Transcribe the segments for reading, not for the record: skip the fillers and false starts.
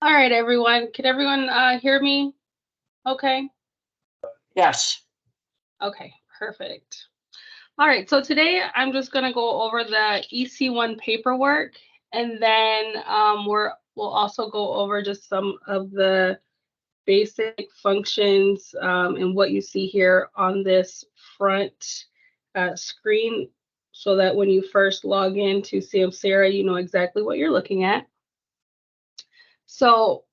All right, everyone. Can everyone hear me? Okay. Yes. Okay, perfect. All right, so today I'm just going to go over the EC1 paperwork, and then we'll also go over just some of the basic functions and what you see here on this front screen, so that when you first log into Samsara, you know exactly what you're looking at. So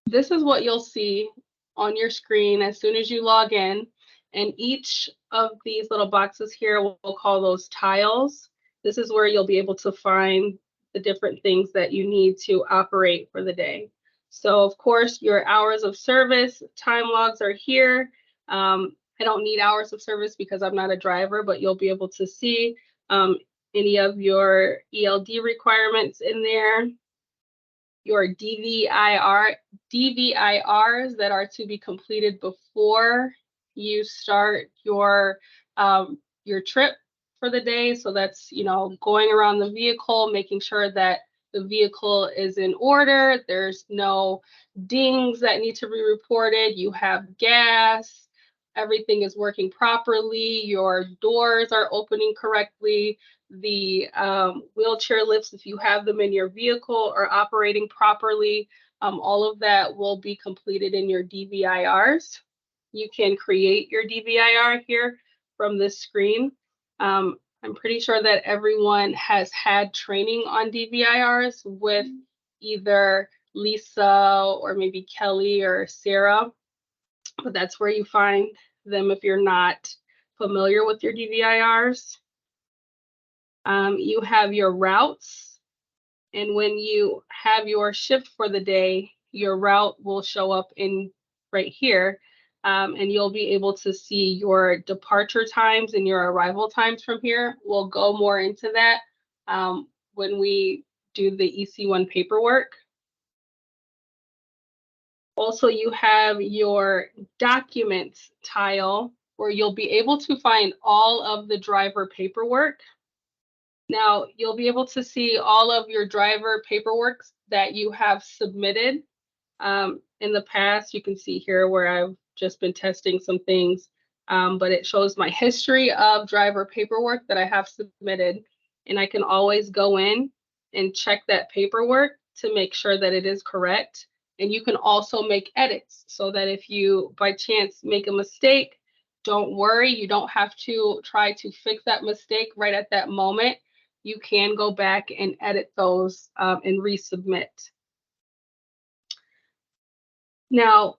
this is what you'll see on your screen as soon as you log in. And each of these little boxes here, we'll call those tiles. This is where you'll be able to find the different things that you need to operate for the day. So of course, your hours of service, time logs are here. I don't need hours of service because I'm not a driver, but you'll be able to see any of your ELD requirements in there, your DVIRs that are to be completed before you start your trip for the day. So that's, going around the vehicle, making sure that the vehicle is in order. There's no dings that need to be reported. You have gas. Everything is working properly. Your doors are opening correctly. The wheelchair lifts, if you have them in your vehicle, are operating properly. All of that will be completed in your DVIRs. You can create your DVIR here from this screen. I'm pretty sure that everyone has had training on DVIRs with either Lisa or maybe Kelly or Sarah, but that's where you find them if you're not familiar with your DVIRs. You have your routes, and when you have your shift for the day, your route will show up in right here, and you'll be able to see your departure times and your arrival times from here. We'll go more into that when we do the EC1 paperwork. Also, you have your documents tile where you'll be able to find all of the driver paperwork. Now, you'll be able to see all of your driver paperwork that you have submitted in the past. You can see here where I've just been testing some things, but it shows my history of driver paperwork that I have submitted. And I can always go in and check that paperwork to make sure that it is correct. And you can also make edits so that if you by chance make a mistake, don't worry, you don't have to try to fix that mistake right at that moment. You can go back and edit those and resubmit. Now,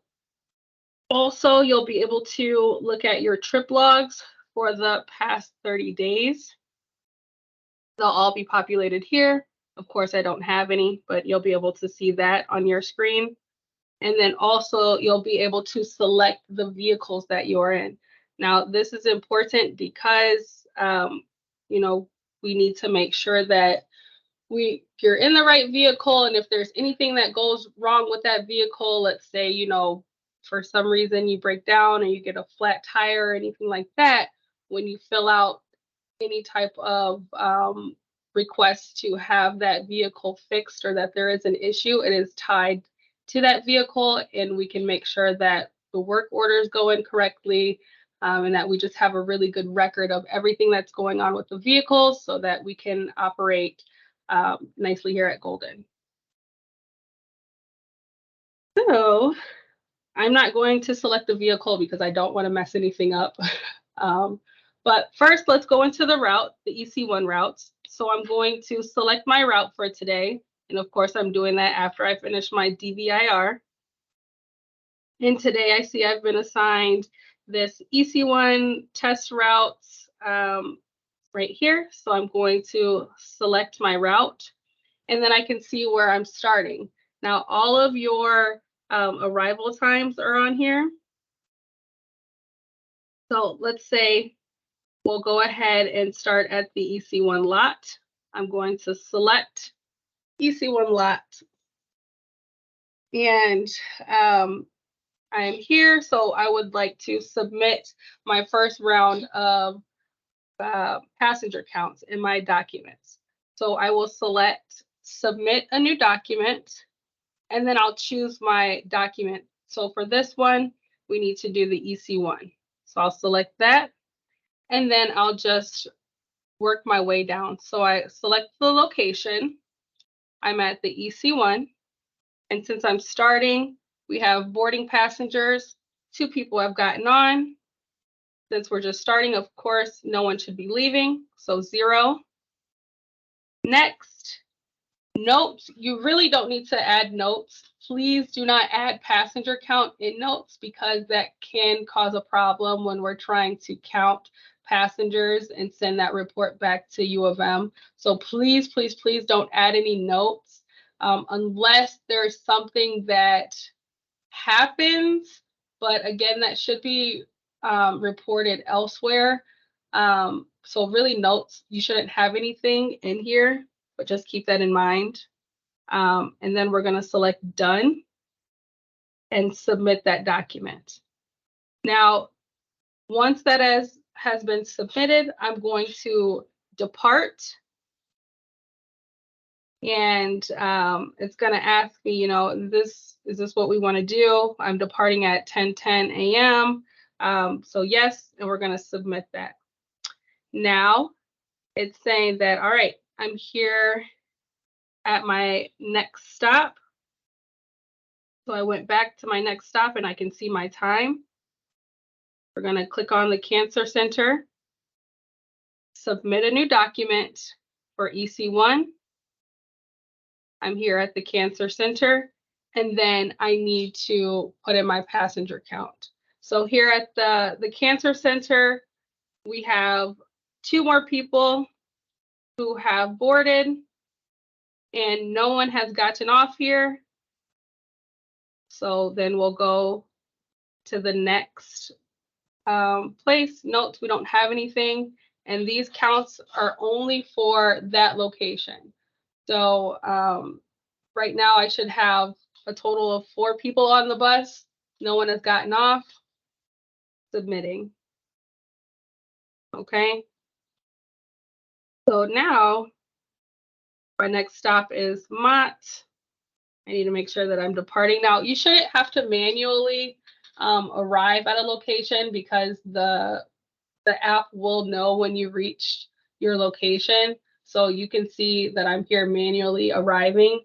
also, you'll be able to look at your trip logs for the past 30 days. They'll all be populated here. Of course, I don't have any, but you'll be able to see that on your screen. And then also, you'll be able to select the vehicles that you're in. Now, this is important because, we need to make sure that you're in the right vehicle, and if there's anything that goes wrong with that vehicle, let's say for some reason you break down or you get a flat tire or anything like that, when you fill out any type of request to have that vehicle fixed or that there is an issue, it is tied to that vehicle, and we can make sure that the work orders go in correctly, and that we just have a really good record of everything that's going on with the vehicles so that we can operate nicely here at Golden. So I'm not going to select the vehicle because I don't want to mess anything up. But first, let's go into the route, the EC1 routes. So I'm going to select my route for today. And of course, I'm doing that after I finish my DVIR. And today I see I've been assigned this EC1 test routes right here. So I'm going to select my route, and then I can see where I'm starting. Now, all of your arrival times are on here. So let's say we'll go ahead and start at the EC1 lot. I'm going to select EC1 lot. And I'm here, so I would like to submit my first round of passenger counts in my documents. So I will select submit a new document. and then I'll choose my document. So for this one, we need to do the EC1. So I'll select that, and then I'll just work my way down. So I select the location. I'm at the EC1, and since I'm starting, we have boarding passengers. 2 people have gotten on. Since we're just starting, of course, no one should be leaving, so 0. Next, notes, you really don't need to add notes. Please do not add passenger count in notes because that can cause a problem when we're trying to count passengers and send that report back to U of M. So please, please, please don't add any notes unless there's something that happens. But again, that should be reported elsewhere. So really notes, you shouldn't have anything in here, but just keep that in mind. And then we're going to select done and submit that document. Now, once that has been submitted, I'm going to depart. And it's going to ask me, you know, is this what we want to do? I'm departing at 10:10 a.m. So yes, and we're going to submit that. Now it's saying that, all right, I'm here at my next stop. So I went back to my next stop and I can see my time. We're going to click on the Cancer Center, submit a new document for EC1. I'm here at the Cancer Center, and then I need to put in my passenger count. So here at the Cancer Center, we have 2 more people who have boarded, and no one has gotten off here. So then we'll go to the next place. Notes, we don't have anything, and these counts are only for that location. So right now I should have a total of 4 people on the bus. No one has gotten off. Submitting. Okay. So now my next stop is Mott. I need to make sure that I'm departing. Now you shouldn't have to manually arrive at a location because the app will know when you reach your location. So you can see that I'm here manually arriving.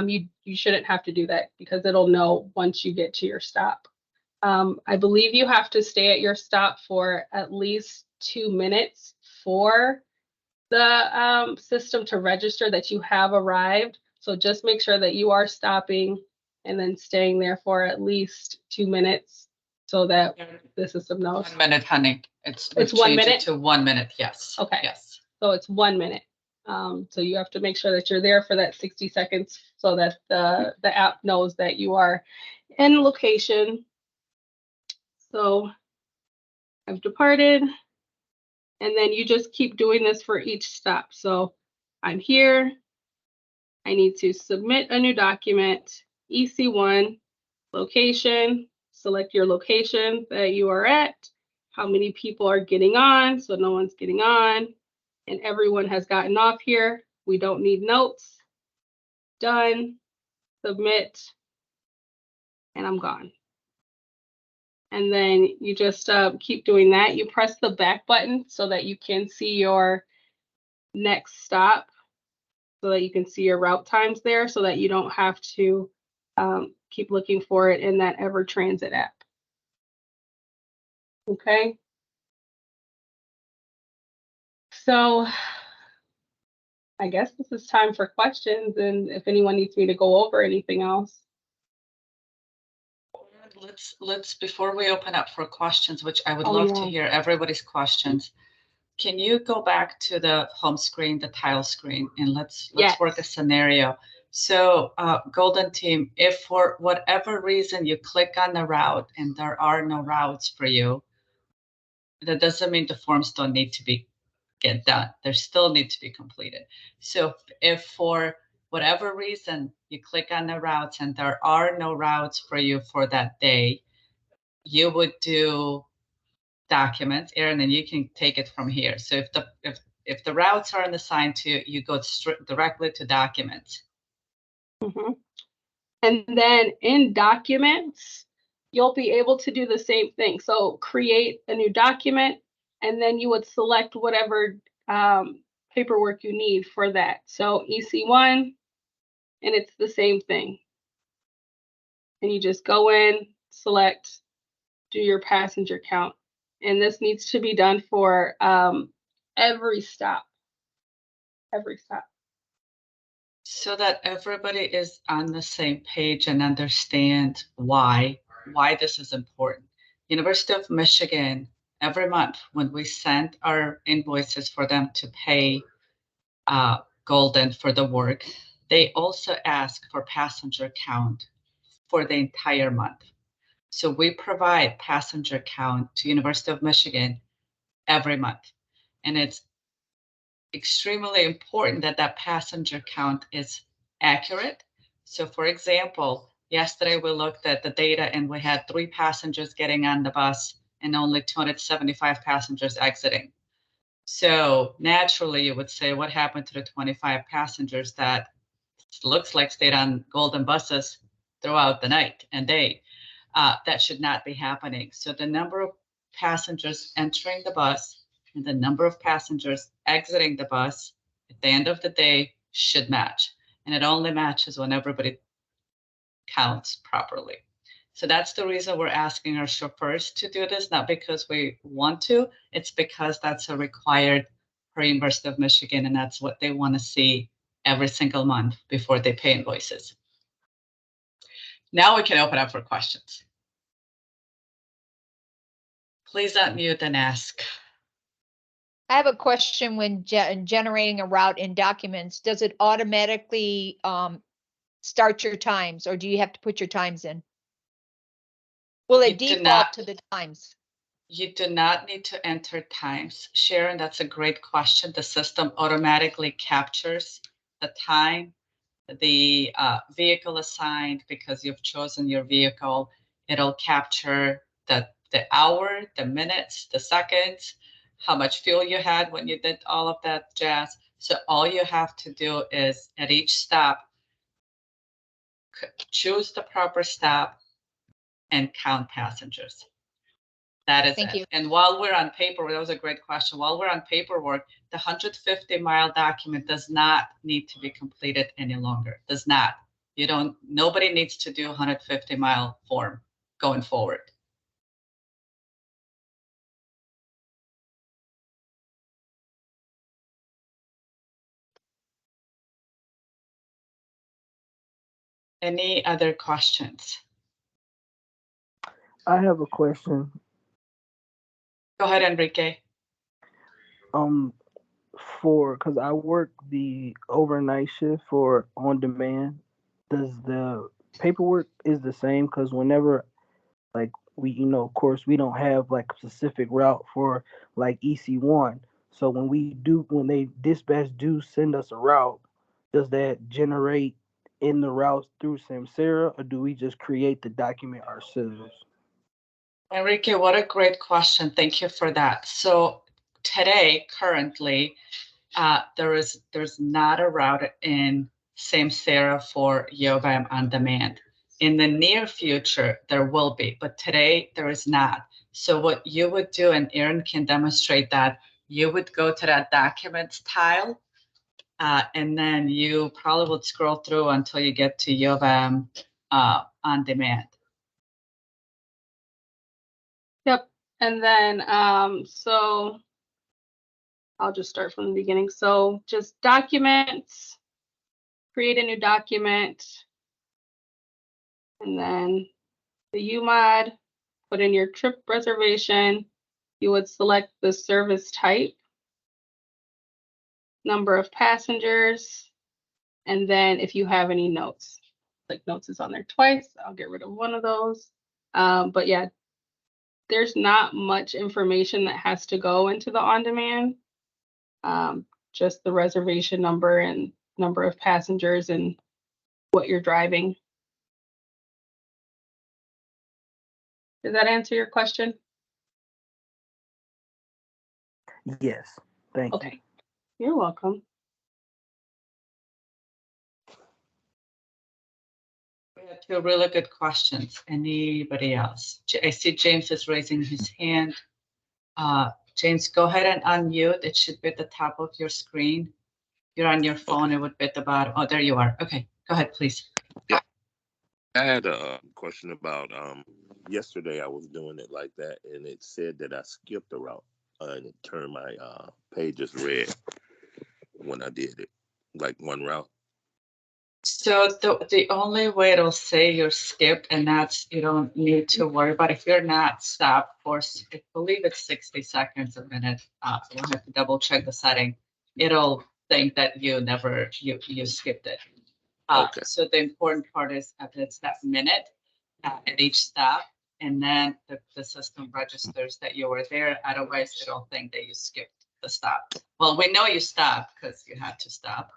You shouldn't have to do that because it'll know once you get to your stop. I believe you have to stay at your stop for at least 2 minutes for the system to register that you have arrived. So just make sure that you are stopping and then staying there for at least 2 minutes so that the system knows. 1 minute, honey. It's 1 minute to 1 minute. Yes. Okay. Yes. So it's 1 minute. So you have to make sure that you're there for that 60 seconds so that the app knows that you are in location. So I've departed, and then you just keep doing this for each stop. So I'm here. I need to submit a new document, EC1, location, select your location that you are at, how many people are getting on, so no one's getting on, and everyone has gotten off here. We don't need notes. Done, submit, and I'm gone. And then you just keep doing that. You press the back button so that you can see your next stop, so that you can see your route times there, so that you don't have to keep looking for it in that Ever Transit app. Okay. So I guess this is time for questions, and if anyone needs me to go over anything else. Let's before we open up for questions, which I would love to hear everybody's questions. Can you go back to the home screen, the tile screen, and let's work a scenario. So Golden Team, if for whatever reason you click on the route and there are no routes for you, that doesn't mean the forms don't need to get done. They still need to be completed. So if for whatever reason you click on the routes and there are no routes for you for that day, you would do documents, Erin, and you can take it from here. So if the routes aren't assigned to you, you go directly to documents. Mm-hmm. And then in documents, you'll be able to do the same thing. So create a new document, and then you would select whatever paperwork you need for that. So EC1, and it's the same thing. And you just go in, select, do your passenger count. And this needs to be done for every stop. Every stop. So that everybody is on the same page and understand why this is important. University of Michigan, every month when we send our invoices for them to pay Golden for the work, they also ask for passenger count for the entire month. So we provide passenger count to University of Michigan every month. And it's extremely important that that passenger count is accurate. So for example, yesterday we looked at the data and we had 3 passengers getting on the bus and only 275 passengers exiting. So naturally you would say, what happened to the 25 passengers that looks like stayed on Golden buses throughout the night and day? That should not be happening. So the number of passengers entering the bus and the number of passengers exiting the bus at the end of the day should match. And it only matches when everybody counts properly. So that's the reason we're asking our chauffeurs to do this, not because we want to, it's because that's a required for University of Michigan, and that's what they want to see every single month before they pay invoices. Now we can open up for questions. Please unmute and ask. I have a question. When generating a route in documents, does it automatically start your times, or do you have to put your times in? Will it default to the times? You do not need to enter times. Sharon, that's a great question. The system automatically captures the time, the vehicle assigned, because you've chosen your vehicle. It'll capture the hour, the minutes, the seconds, how much fuel you had when you did all of that jazz. So all you have to do is at each stop, choose the proper stop and count passengers. That is Thank it. you. And while we're on paper, that was a great question. While we're on paperwork, the 150-mile document does not need to be completed any longer. Does not. Nobody needs to do a 150-mile form going forward. Any other questions? I have a question. Go ahead, Enrique. Because I work the overnight shift for on demand, does the paperwork is the same? Because whenever, like, we, of course, we don't have like a specific route for like EC1. So when they dispatch do send us a route, does that generate in the routes through Samsara, or do we just create the document ourselves? Enrique, what a great question. Thank you for that. So today, currently, there's not a route in Samsara for U of M on demand. In the near future, there will be, but today there is not. So what you would do, and Erin can demonstrate that, you would go to that documents tile, and then you probably would scroll through until you get to U of M on demand. Yep. And then, so I'll just start from the beginning. So just documents, create a new document, and then the UMOD, put in your trip reservation. You would select the service type, number of passengers, and then if you have any notes, like notes is on there twice, I'll get rid of one of those. But yeah, there's not much information that has to go into the on-demand. Just the reservation number and number of passengers and what you're driving. Does that answer your question? Yes. Thank you. Okay. You're welcome. two really good questions. Anybody else? I see James is raising his hand. James, go ahead and unmute. It should be at the top of your screen. If you're on your phone, it would be at the bottom. Oh, there you are. Okay, go ahead, please. Yeah. I had a question about yesterday I was doing it like that, and it said that I skipped a route, and it turned my pages red when I did it, like one route. So the only way it'll say you're skipped, and that's, you don't need to worry about if you're not stopped for, I believe it's 60 seconds a minute. We'll have to double check the setting. It'll think that you never, you skipped it. Okay. So the important part is that it's that minute at each stop, and then the system registers that you were there. Otherwise, it'll think that you skipped the stop. Well, we know you stopped because you had to stop.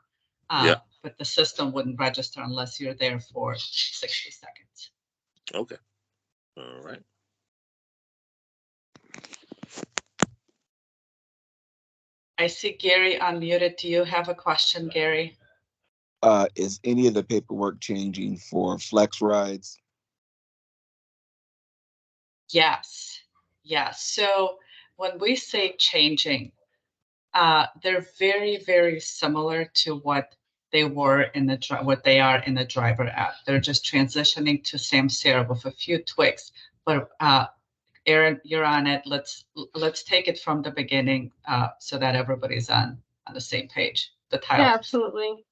Yeah. But the system wouldn't register unless you're there for 60 seconds. Okay. All right. I see Gary unmuted. Do you have a question, Gary? Is any of the paperwork changing for flex rides? Yes. Yes. So when we say changing, they're very, very similar to what they were in what they are in the driver app. They're just transitioning to Samsara with a few tweaks. But Erin, you're on it. Let's take it from the beginning so that everybody's on the same page. The title. Yeah, absolutely.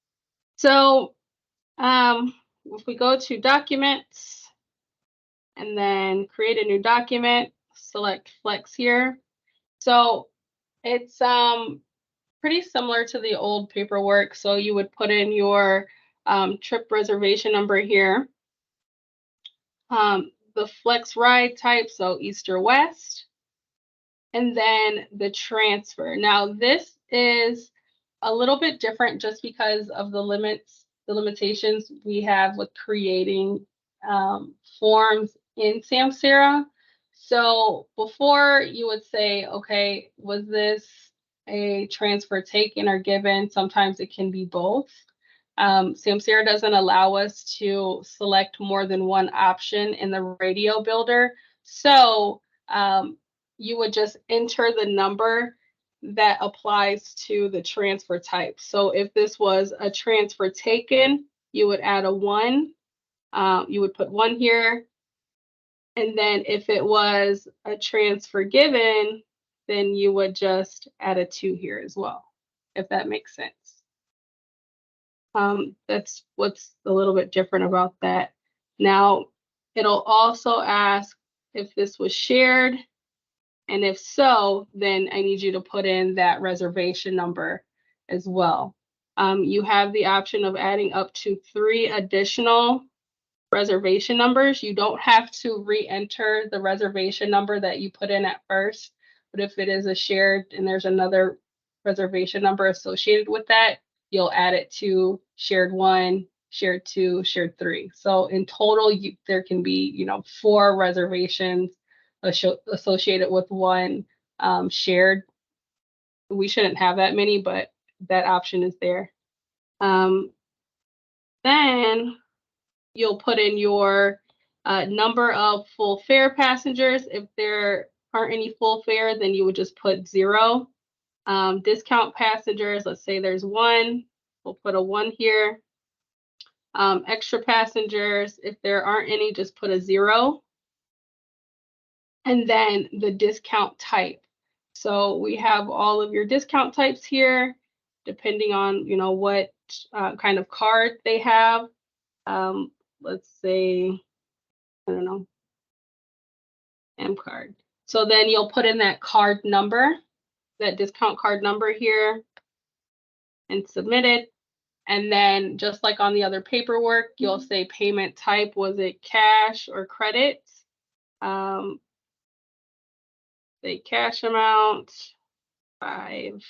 So if we go to documents and then create a new document, select flex here. So it's pretty similar to the old paperwork. So you would put in your trip reservation number here. The flex ride type, so east or west, and then the transfer. Now this is a little bit different just because of the limitations we have with creating forms in Samsara. So before you would say, okay, was this a transfer taken or given? Sometimes it can be both. Samsara doesn't allow us to select more than one option in the radio builder. So you would just enter the number that applies to the transfer type. So if this was a transfer taken, you would add a 1. You would put 1 here. And then if it was a transfer given, then you would just add a 2 here as well, if that makes sense. That's what's a little bit different about that. Now, it'll also ask if this was shared. And if so, then I need you to put in that reservation number as well. You have the option of adding up to 3 additional reservation numbers. You don't have to re-enter the reservation number that you put in at first, but if it is a shared and there's another reservation number associated with that, you'll add it to shared 1, shared 2, shared 3. So in total, there can be, 4 reservations associated with one shared. We shouldn't have that many, but that option is there. Then you'll put in your number of full fare passengers. If there aren't any full fare, then you would just put 0. Discount passengers, let's say there's 1, we'll put a 1 here. Extra passengers, if there aren't any, just put a 0. And then the discount type. So we have all of your discount types here, depending on, what kind of card they have. Let's say, I don't know, M card. So then you'll put in that card number, that discount card number here, and submit it. And then just like on the other paperwork, you'll say payment type, was it cash or credit? Say cash amount, 5.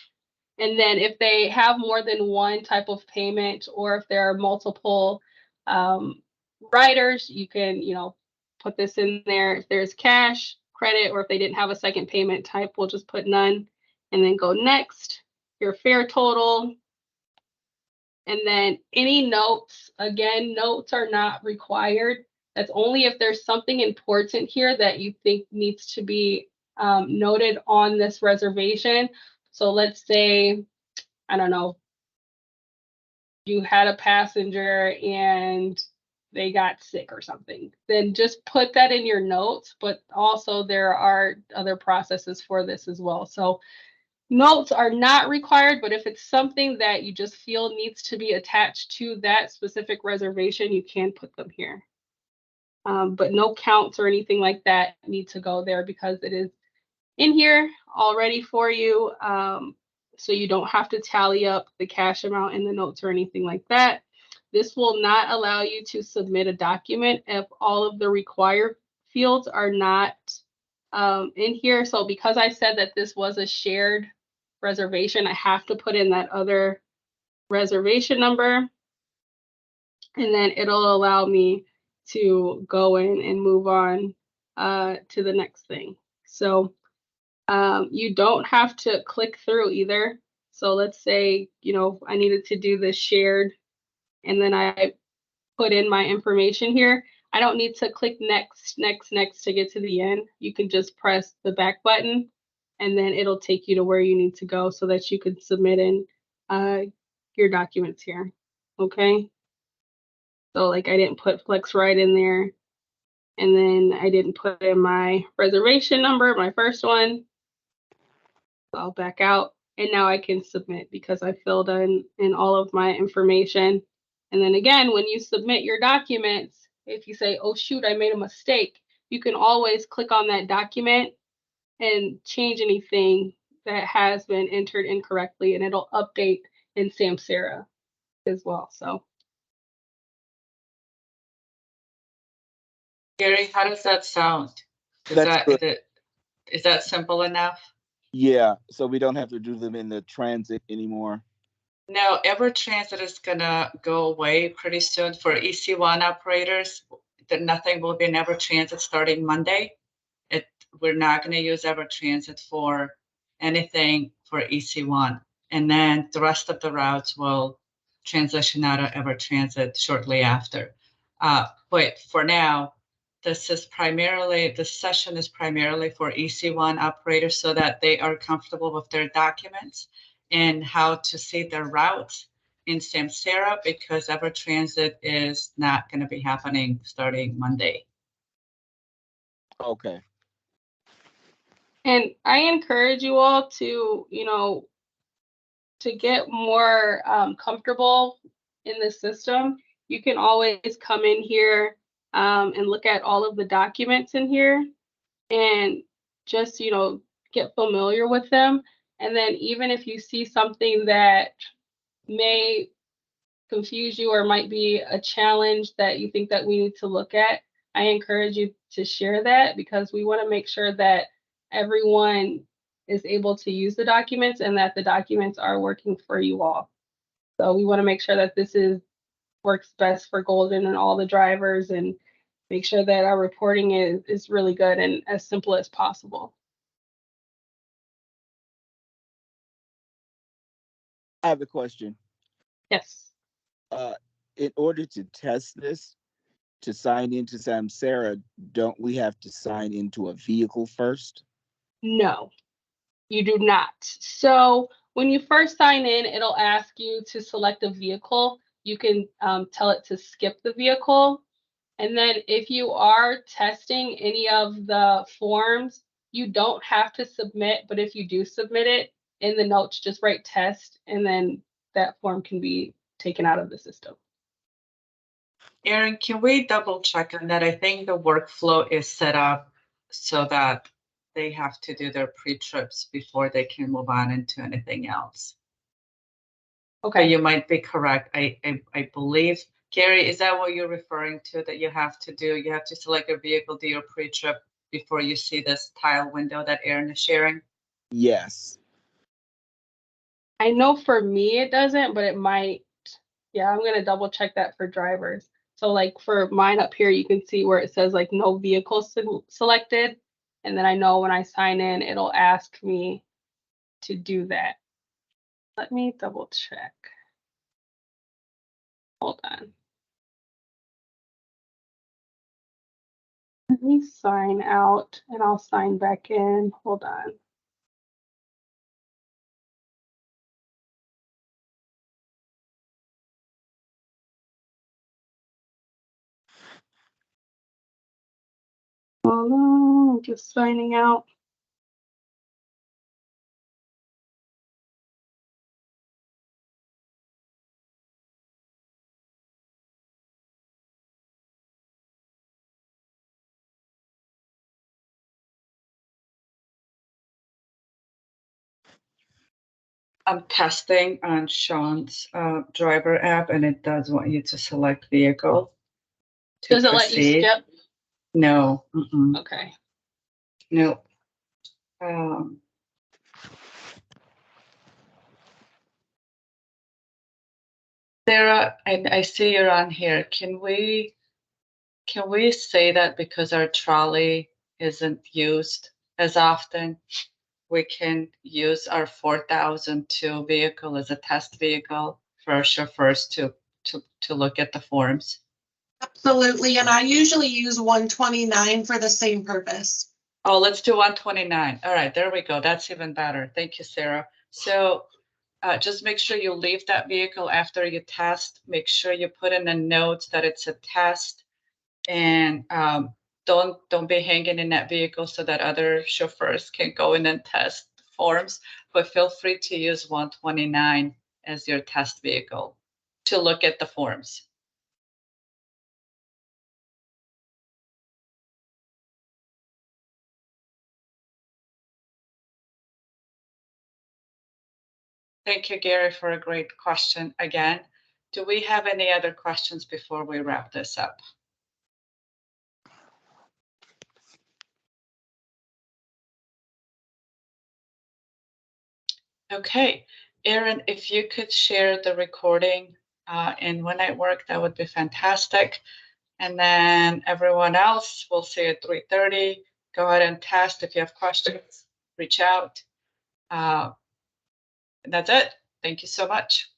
And then if they have more than one type of payment, or if there are multiple riders, you can, put this in there. If there's cash, credit, or if they didn't have a second payment type, we'll just put none and then go next. Your fare total. And then any notes, again, notes are not required. That's only if there's something important here that you think needs to be noted on this reservation. So let's say, I don't know, you had a passenger and they got sick or something, then just put that in your notes. But also there are other processes for this as well. So notes are not required, but if it's something that you just feel needs to be attached to that specific reservation, you can put them here. But no counts or anything like that need to go there because it is in here already for you. So you don't have to tally up the cash amount in the notes or anything like that. This will not allow you to submit a document if all of the required fields are not in here. So because I said that this was a shared reservation, I have to put in that other reservation number, and then it'll allow me to go in and move on to the next thing. So you don't have to click through either. So let's say, you know, I needed to do this shared and then I put in my information here. I don't need to click next to get to the end. You can just press the back button and then it'll take you to where you need to go so that you can submit in your documents here. Okay. So like I didn't put Flex right in there. And then I didn't put in my reservation number, my first one. I'll back out and now I can submit because I filled in all of my information. And then again, when you submit your documents, if you say, oh shoot, I made a mistake, you can always click on that document and change anything that has been entered incorrectly and it'll update in Samsara as well. So Gary, how does that sound? Is that simple enough? Yeah, so we don't have to do them in the transit anymore. No, EverTransit is gonna go away pretty soon for EC1 operators. That nothing will be in EverTransit starting Monday. We're not gonna use EverTransit for anything for EC1. And then the rest of the routes will transition out of EverTransit shortly after. But for now, this session is primarily for EC1 operators so that they are comfortable with their documents and how to see their routes in Samsara because EverTransit is not going to be happening starting Monday. Okay. and I encourage you all to, you know, to get more comfortable in the system. You can always come in here and look at all of the documents in here and just, you know, get familiar with them. And then even if you see something that may confuse you or might be a challenge that you think that we need to look at, I encourage you to share that because we want to make sure that everyone is able to use the documents and that the documents are working for you all. So we want to make sure that this works best for Golden and all the drivers and make sure that our reporting is really good and as simple as possible. I have a question. Yes. In order to test this, to sign into Samsara, don't we have to sign into a vehicle first? No, you do not. So when you first sign in, it'll ask you to select a vehicle. You can tell it to skip the vehicle. And then if you are testing any of the forms, you don't have to submit, but if you do submit it in the notes, just write test, and then that form can be taken out of the system. Erin, can we double check on that? I think the workflow is set up so that they have to do their pre-trips before they can move on into anything else. Okay. But you might be correct. I believe, Gary, is that what you're referring to, that you have to do? You have to select a vehicle, do your pre-trip before you see this tile window that Erin is sharing? Yes. I know for me it doesn't, but it might. Yeah, I'm going to double check that for drivers. So like for mine up here, you can see where it says like no vehicle selected. And then I know when I sign in, it'll ask me to do that. Let me double check. Hold on. Let me sign out and I'll sign back in. Hold on. Hold on, I'm just signing out. I'm testing on Sean's driver app, and it does want you to select vehicle. Does it let you skip? No. Okay. No. Sarah, I see you're on here. Can we say that because our trolley isn't used as often, we can use our 4002 vehicle as a test vehicle for our chauffeurs to look at the forms? Absolutely, and I usually use 129 for the same purpose. Oh, let's do 129. All right, there we go. That's even better. Thank you, Sarah. So just make sure you leave that vehicle after you test. Make sure you put in the notes that it's a test, and don't be hanging in that vehicle so that other chauffeurs can go in and test forms. But feel free to use 129 as your test vehicle to look at the forms. Thank you, Gary, for a great question again. Do we have any other questions before we wrap this up? Okay, Erin, if you could share the recording in When I Work, that would be fantastic. And then everyone else, we'll see you at 3:30. Go ahead and test. If you have questions, reach out. And that's it. Thank you so much.